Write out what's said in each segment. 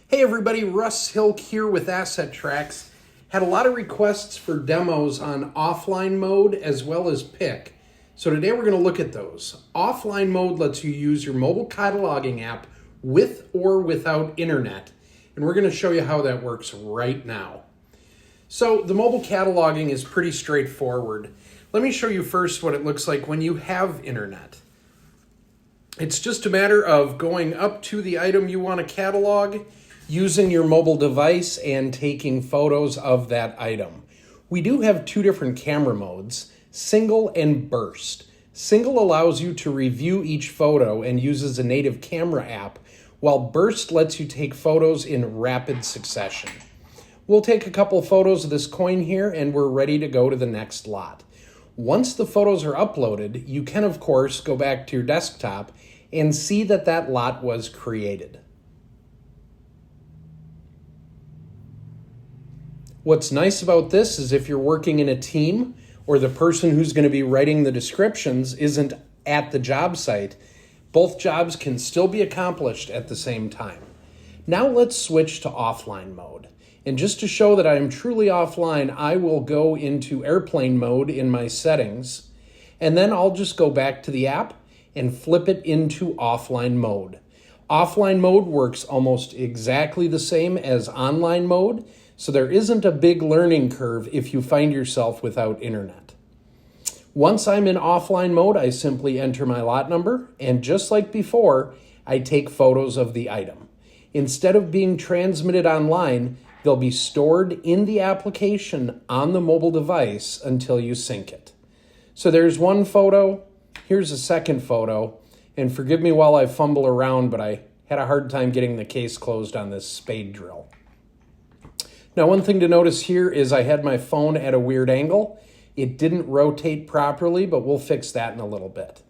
Hey everybody, Russ Hilk here with Asset Tracks. Had a lot of requests for demos on offline mode as well as pick. So today we're going to look at those. Offline mode lets you use your mobile cataloging app with or without internet. And we're going to show you how that works right now. So the mobile cataloging is pretty straightforward. Let me show you first what it looks like when you have internet. It's just a matter of going up to the item you want to catalog, using your mobile device and taking photos of that item. We do have two different camera modes, single and burst. Single allows you to review each photo and uses a native camera app, while burst lets you take photos in rapid succession. We'll take a couple photos of this coin here and we're ready to go to the next lot. Once the photos are uploaded, you can of course go back to your desktop and see that that lot was created. What's nice about this is if you're working in a team or the person who's going to be writing the descriptions isn't at the job site, both jobs can still be accomplished at the same time. Now let's switch to offline mode. And just to show that I am truly offline, I will go into airplane mode in my settings, and then I'll just go back to the app and flip it into offline mode. Offline mode works almost exactly the same as online mode, so there isn't a big learning curve if you find yourself without internet. Once I'm in offline mode, I simply enter my lot number, and just like before, I take photos of the item. Instead of being transmitted online, they'll be stored in the application on the mobile device until you sync it. So there's one photo, here's a second photo, and forgive me while I fumble around, but I had a hard time getting the case closed on this spade drill. Now, one thing to notice here is I had my phone at a weird angle. It didn't rotate properly, but we'll fix that in a little bit.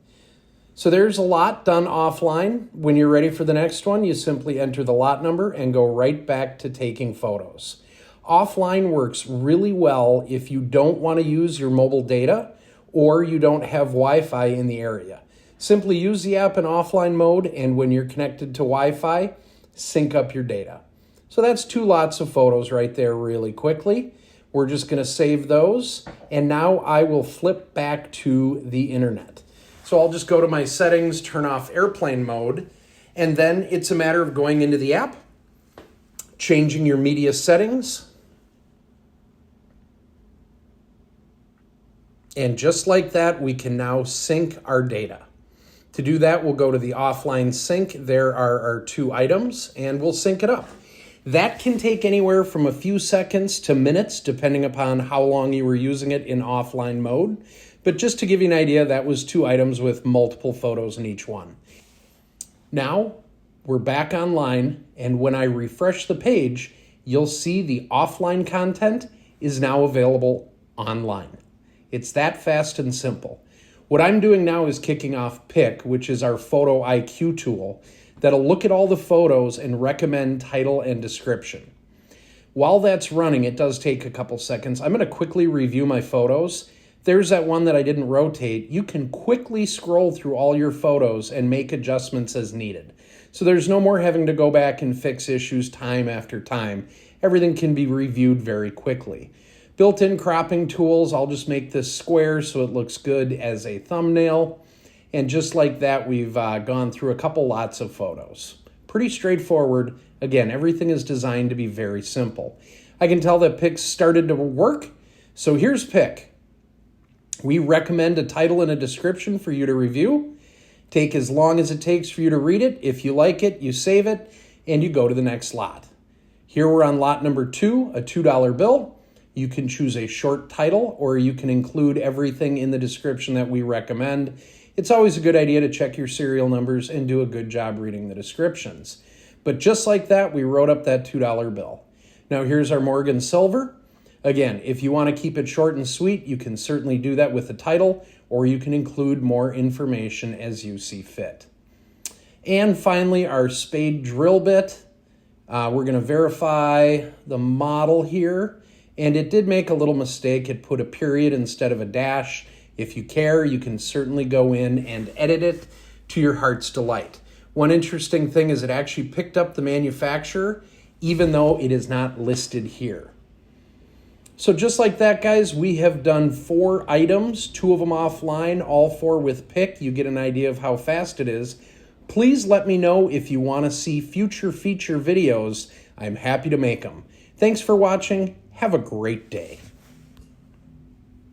So there's a lot done offline. When you're ready for the next one, you simply enter the lot number and go right back to taking photos. Offline works really well if you don't want to use your mobile data or you don't have Wi-Fi in the area. Simply use the app in offline mode, and when you're connected to Wi-Fi, sync up your data. So that's two lots of photos right there really quickly. We're just going to save those, and now I will flip back to the internet. So I'll just go to my settings, turn off airplane mode, and then it's a matter of going into the app, changing your media settings, and just like that, we can now sync our data. To do that, we'll go to the offline sync. There are our two items, and we'll sync it up. That can take anywhere from a few seconds to minutes, depending upon how long you were using it in offline mode. But just to give you an idea, that was two items with multiple photos in each one. Now, we're back online, and when I refresh the page, you'll see the offline content is now available online. It's that fast and simple. What I'm doing now is kicking off Pick, which is our photo IQ tool that'll look at all the photos and recommend title and description. While that's running, it does take a couple seconds. I'm going to quickly review my photos. There's that one that I didn't rotate. You can quickly scroll through all your photos and make adjustments as needed. So there's no more having to go back and fix issues time after time. Everything can be reviewed very quickly. Built-in cropping tools, I'll just make this square so it looks good as a thumbnail. And just like that, we've gone through a couple lots of photos. Pretty straightforward. Again, everything is designed to be very simple. I can tell that Pick started to work. So here's Pick. We recommend a title and a description for you to review. Take as long as it takes for you to read it. If you like it, you save it, and you go to the next lot. Here we're on lot number 2, a $2 bill. You can choose a short title, or you can include everything in the description that we recommend. It's always a good idea to check your serial numbers and do a good job reading the descriptions. But just like that, we wrote up that $2 bill. Now here's our Morgan Silver. Again, if you want to keep it short and sweet, you can certainly do that with the title, or you can include more information as you see fit. And finally, our spade drill bit. We're going to verify the model here, and it did make a little mistake. It put a period instead of a dash. If you care, you can certainly go in and edit it to your heart's delight. One interesting thing is it actually picked up the manufacturer even though it is not listed here. So just like that, guys, we have done 4 items, 2 of them offline, all 4 with pick. You get an idea of how fast it is. Please let me know if you want to see future feature videos. I'm happy to make them. Thanks for watching. Have a great day.